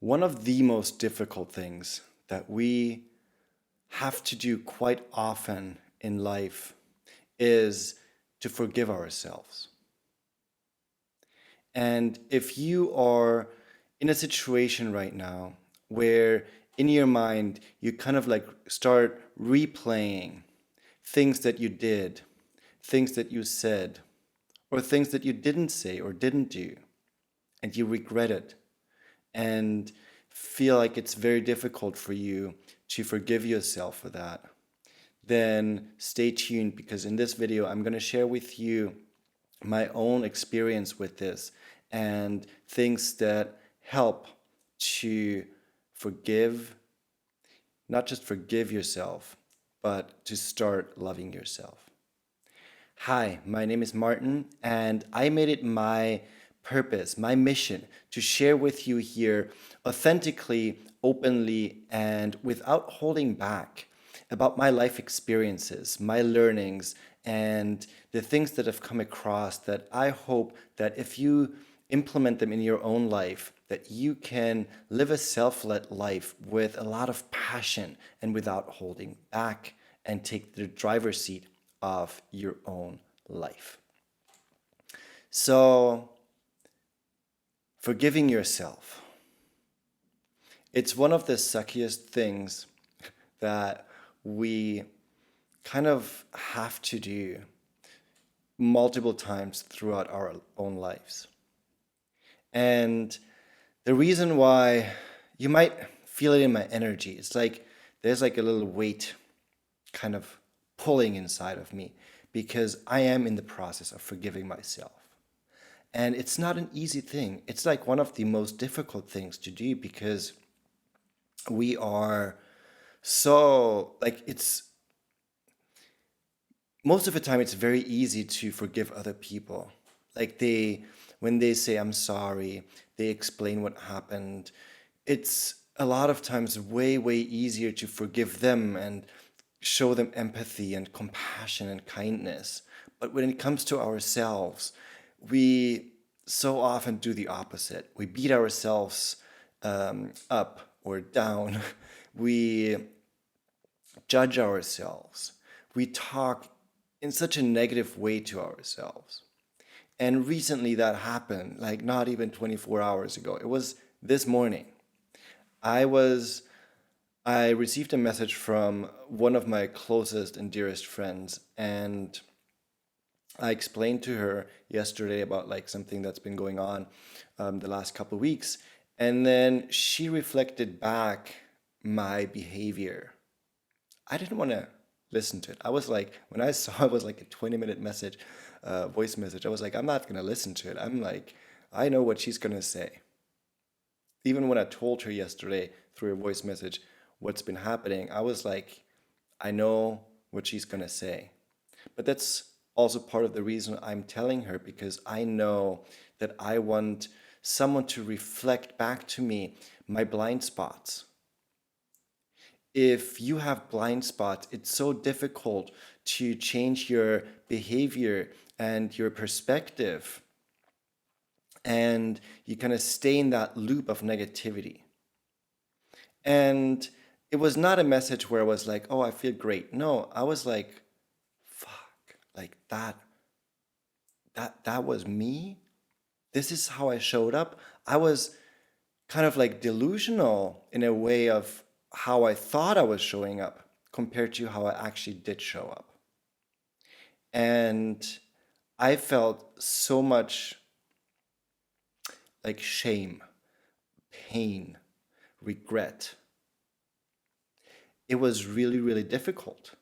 One of the most difficult things that we have to do quite often in life is to forgive ourselves. And if you are in a situation right now where in your mind you kind of like start replaying things that you did, things that you said, or things that you didn't say or didn't do, and you regret it, and feel like it's very difficult for you to forgive yourself for that, then stay tuned because in this video I'm going to share with you my own experience with this and things that help to forgive, not just forgive yourself, but to start loving yourself. Hi, my name is Martin, and I made it my purpose, my mission to share with you here authentically, openly, and without holding back about my life experiences, my learnings, and the things that have come across that I hope that if you implement them in your own life, that you can live a self-led life with a lot of passion and without holding back and take the driver's seat of your own life. So, forgiving yourself. It's one of the suckiest things that we kind of have to do multiple times throughout our own lives. And the reason why you might feel it in my energy, it's like there's like a little weight kind of pulling inside of me because I am in the process of forgiving myself. And it's not an easy thing. It's like one of the most difficult things to do because we are so, like, it's most of the time it's very easy to forgive other people. Like when they say I'm sorry, they explain what happened. It's a lot of times way, way easier to forgive them and show them empathy and compassion and kindness. But when it comes to ourselves, we so often do the opposite. We beat ourselves up or down. We judge ourselves. We talk in such a negative way to ourselves. And recently that happened, like not even 24 hours ago. It was this morning. I was I received a message from one of my closest and dearest friends, and I explained to her yesterday about like something that's been going on the last couple of weeks, and then she reflected back my behavior. I didn't want to listen to it. I was like, when I saw it was like a 20-minute message, voice message, I was like, I'm not going to listen to it. I'm like, I know what she's going to say. Even when I told her yesterday through a voice message what's been happening, I was like, I know what she's going to say. But that's also part of the reason I'm telling her because I know that I want someone to reflect back to me my blind spots. If you have blind spots, it's so difficult to change your behavior and your perspective. And you kind of stay in that loop of negativity. And it was not a message where I was like, oh, I feel great. No, I was like, fuck, like that was me. This is how I showed up. I was kind of like delusional in a way of how I thought I was showing up compared to how I actually did show up. And I felt so much like shame, pain, regret. It was really, really difficult.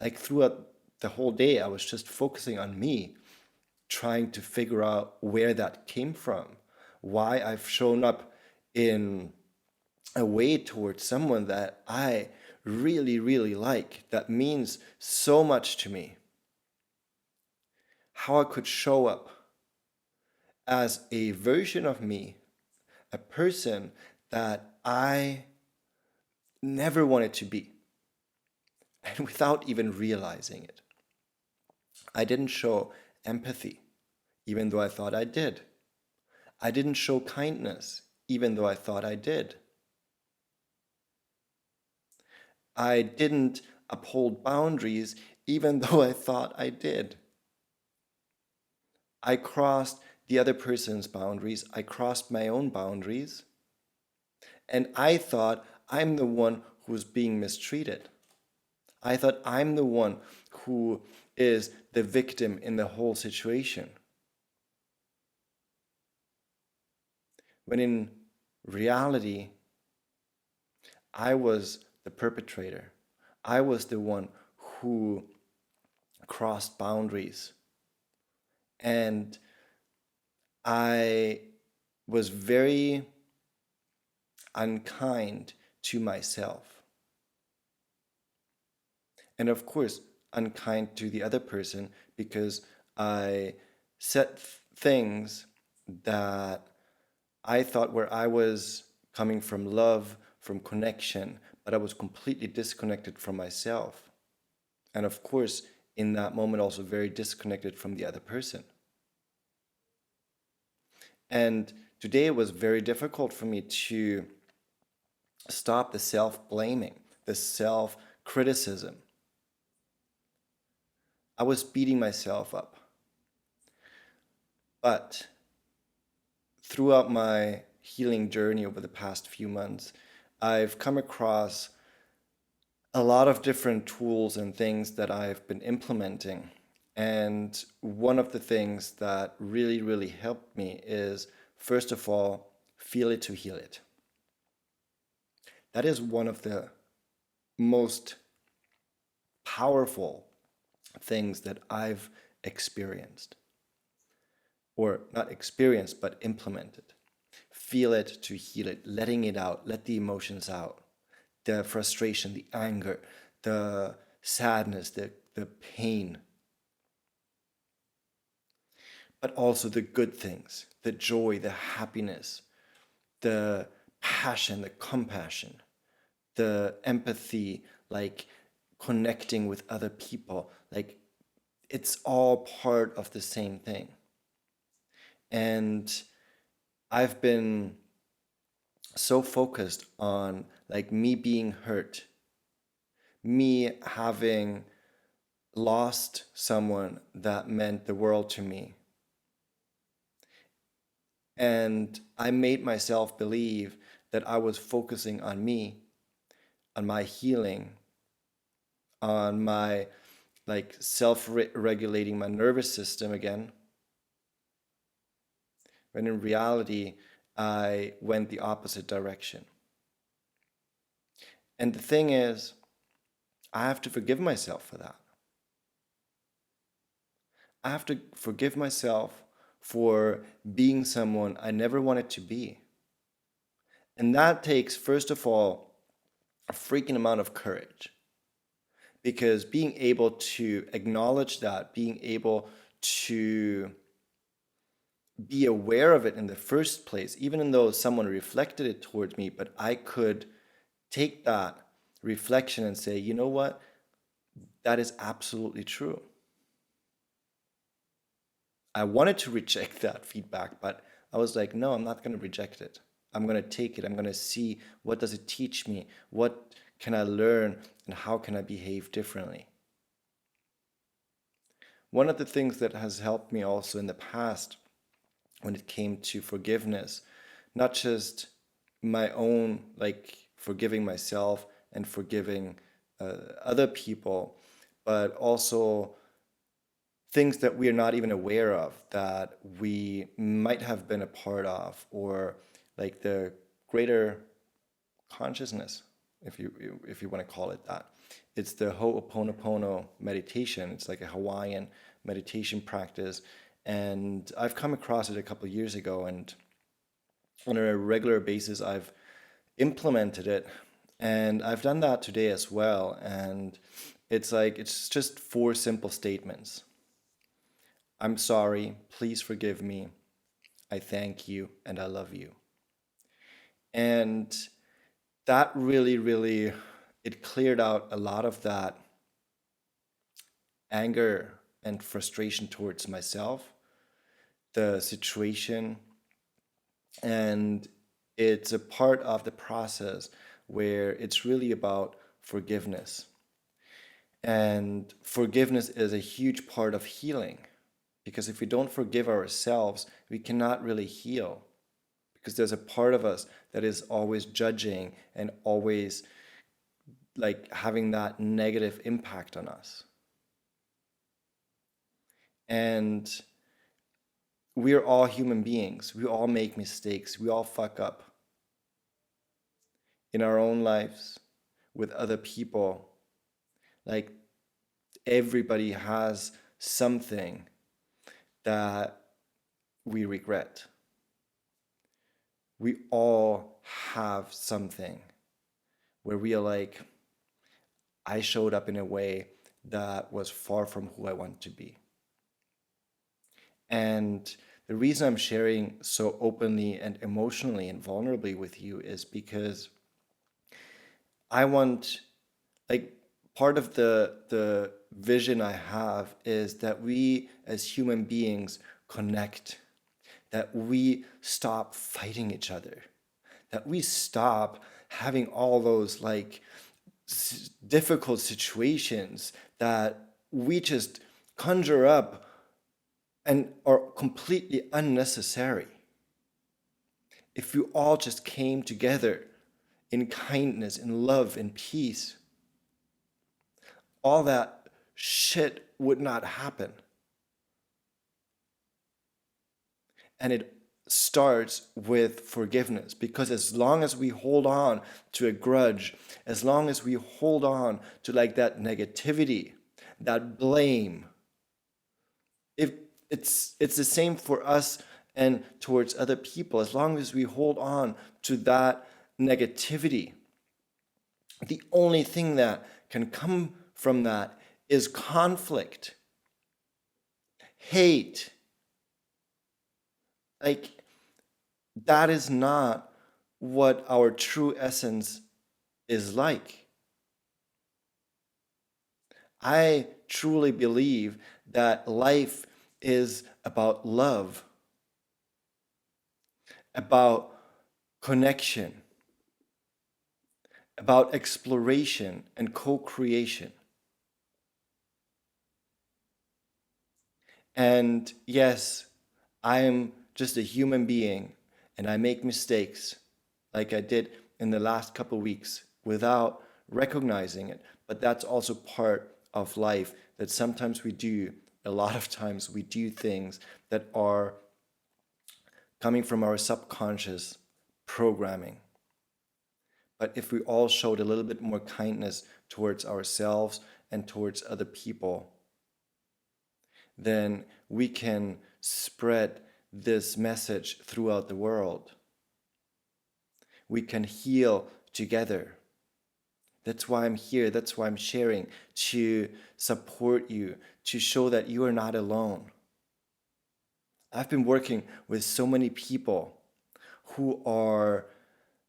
Like throughout the whole day, I was just focusing on me, trying to figure out where that came from, why I've shown up in a way towards someone that I really, really like, that means so much to me. How I could show up as a version of me, a person that I never wanted to be, and without even realizing it. I didn't show empathy, even though I thought I did. I didn't show kindness, even though I thought I did. I didn't uphold boundaries, even though I thought I did. I crossed the other person's boundaries. I crossed my own boundaries. And I thought I'm the one who's being mistreated. I thought I'm the one who is the victim in the whole situation. When in reality, I was the perpetrator. I was the one who crossed boundaries. And I was very unkind to myself. And of course, unkind to the other person because I said things that I thought where I was coming from love, from connection, but I was completely disconnected from myself. And of course, in that moment, also very disconnected from the other person. And today it was very difficult for me to stop the self blaming, the self criticism. I was beating myself up. But throughout my healing journey over the past few months, I've come across a lot of different tools and things that I've been implementing. And one of the things that really, really helped me is, first of all, feel it to heal it. That is one of the most powerful things that I've experienced, or not experienced, but implemented. Feel it to heal it, letting it out, let the emotions out, the frustration, the anger, the sadness, the pain, but also the good things, the joy, the happiness, the passion, the compassion, the empathy, like connecting with other people. Like it's all part of the same thing. And I've been so focused on like me being hurt, me having lost someone that meant the world to me. And I made myself believe that I was focusing on me, on my healing, on my like self-regulating my nervous system again, when in reality, I went the opposite direction. And the thing is, I have to forgive myself for that. I have to forgive myself for being someone I never wanted to be. And that takes, first of all, a freaking amount of courage. Because being able to acknowledge that, being able to be aware of it in the first place, even though someone reflected it towards me, but I could take that reflection and say, you know what? That is absolutely true. I wanted to reject that feedback, but I was like, no, I'm not going to reject it. I'm going to take it. I'm going to see what does it teach me? What can I learn and how can I behave differently? One of the things that has helped me also in the past when it came to forgiveness, not just my own, like forgiving myself and forgiving other people, but also things that we are not even aware of that we might have been a part of, or like the greater consciousness, if you want to call it that. It's the Ho'oponopono meditation. It's like a Hawaiian meditation practice, and I've come across it a couple of years ago, and on a regular basis I've implemented it, and I've done that today as well. And it's like it's just four simple statements. I'm sorry, please forgive me, I thank you, and I love you. And that really, really, it cleared out a lot of that anger and frustration towards myself, the situation, and it's a part of the process where it's really about forgiveness. And forgiveness is a huge part of healing, because if we don't forgive ourselves, we cannot really heal, because there's a part of us that is always judging and always like having that negative impact on us. And we're all human beings. We all make mistakes. We all fuck up in our own lives, with other people. Like, everybody has something that we regret. We all have something where we are like, I showed up in a way that was far from who I want to be. And the reason I'm sharing so openly and emotionally and vulnerably with you is because I want, like, part of the vision I have is that we as human beings connect, that we stop fighting each other, that we stop having all those like difficult situations that we just conjure up and are completely unnecessary. If we all just came together in kindness, in love, in peace, all that shit would not happen. And it starts with forgiveness, because as long as we hold on to a grudge, as long as we hold on to like that negativity, that blame, if it's the same for us and towards other people, as long as we hold on to that negativity, the only thing that can come from that is conflict, hate. Like, that is not what our true essence is like. I truly believe that life is about love, about connection, about exploration and co-creation. And yes, I am just a human being and I make mistakes like I did in the last couple of weeks without recognizing it. But that's also part of life, that sometimes we do, a lot of times we do things that are coming from our subconscious programming. But if we all showed a little bit more kindness towards ourselves and towards other people, then we can spread this message throughout the world. We can heal together. That's why I'm here. That's why I'm sharing, to support you, to show that you are not alone. I've been working with so many people who are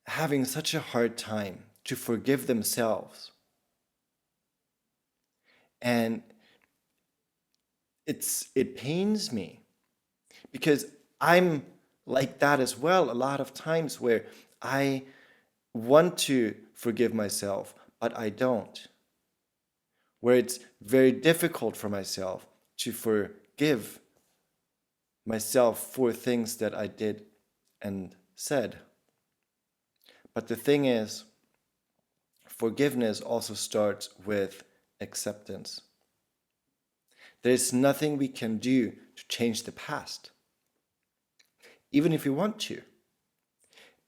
having such a hard time to forgive themselves. And it pains me, because I'm like that as well a lot of times, where I want to forgive myself, but I don't. Where it's very difficult for myself to forgive myself for things that I did and said. But the thing is, forgiveness also starts with acceptance. There's nothing we can do to change the past, even if we want to.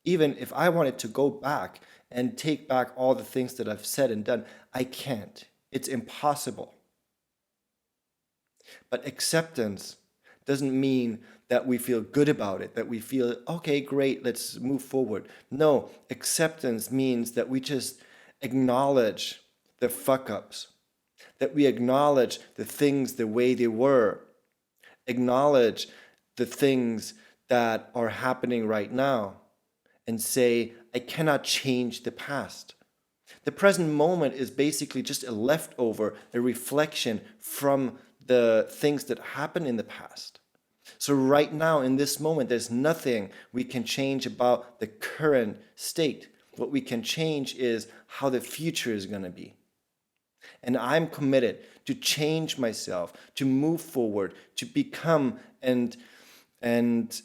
Even if I wanted to go back and take back all the things that I've said and done, I can't. It's impossible. But acceptance doesn't mean that we feel good about it, that we feel, okay, great, let's move forward. No, acceptance means that we just acknowledge the fuck ups, that we acknowledge the things the way they were, acknowledge the things that are happening right now, and say, I cannot change the past. The present moment is basically just a leftover, a reflection from the things that happened in the past. So right now, in this moment, there's nothing we can change about the current state. What we can change is how the future is going to be. And I'm committed to change myself, to move forward, to become and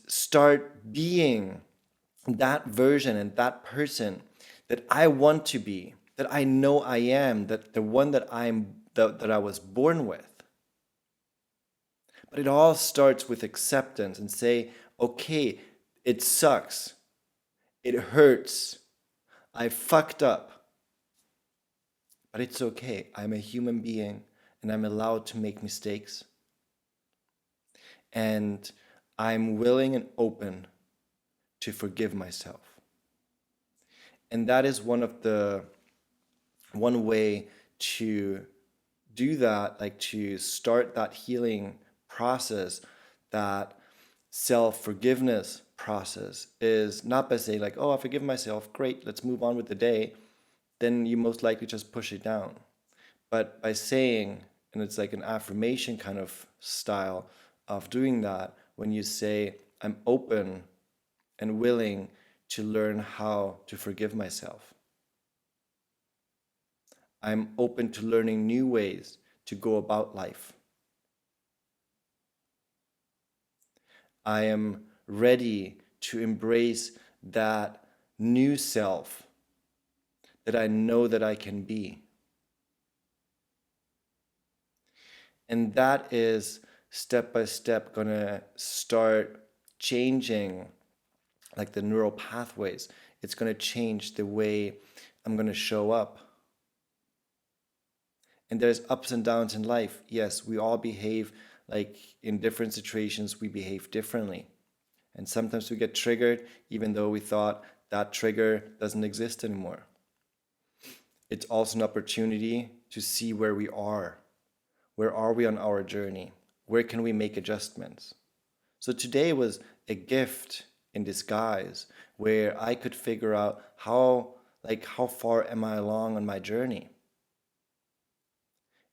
start being that version and that person that I want to be, that I know I am, that the one that I was born with. But it all starts with acceptance and say, okay, it sucks. It hurts. I fucked up. But it's okay. I'm a human being and I'm allowed to make mistakes. And I'm willing and open to forgive myself. And that is one way to do that, like to start that healing process, that self-forgiveness process, is not by saying like, oh, I forgive myself, great, let's move on with the day. Then you most likely just push it down. But by saying, and it's like an affirmation kind of style of doing that, when you say, I'm open and willing to learn how to forgive myself. I'm open to learning new ways to go about life. I am ready to embrace that new self that I know that I can be. And that is step by step going to start changing like the neural pathways. It's going to change the way I'm going to show up. And there's ups and downs in life. Yes, we all behave like in different situations, we behave differently. And sometimes we get triggered even though we thought that trigger doesn't exist anymore. It's also an opportunity to see where we are. Where are we on our journey? Where can we make adjustments? So today was a gift in disguise where I could figure out how far am I along on my journey?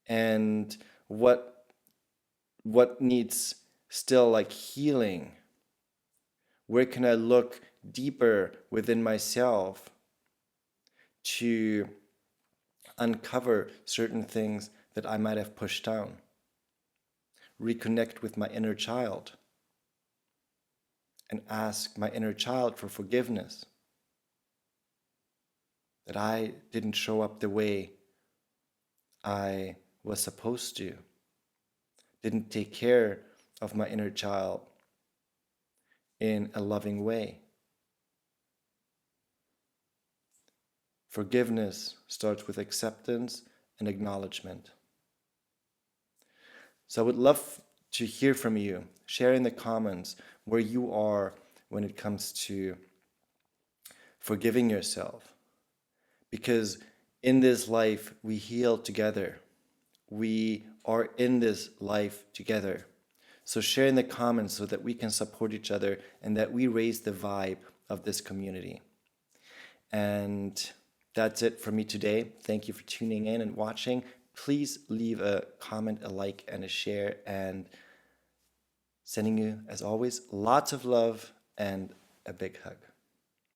And what needs still like healing? Where can I look deeper within myself to uncover certain things that I might have pushed down? Reconnect with my inner child and ask my inner child for forgiveness. That I didn't show up the way I was supposed to. Didn't take care of my inner child in a loving way. Forgiveness starts with acceptance and acknowledgement. So I would love to hear from you. Share in the comments where you are when it comes to forgiving yourself. Because in this life, we heal together. We are in this life together. So share in the comments so that we can support each other and that we raise the vibe of this community. And that's it for me today. Thank you for tuning in and watching. Please leave a comment, a like, and a share. And sending you, as always, lots of love and a big hug.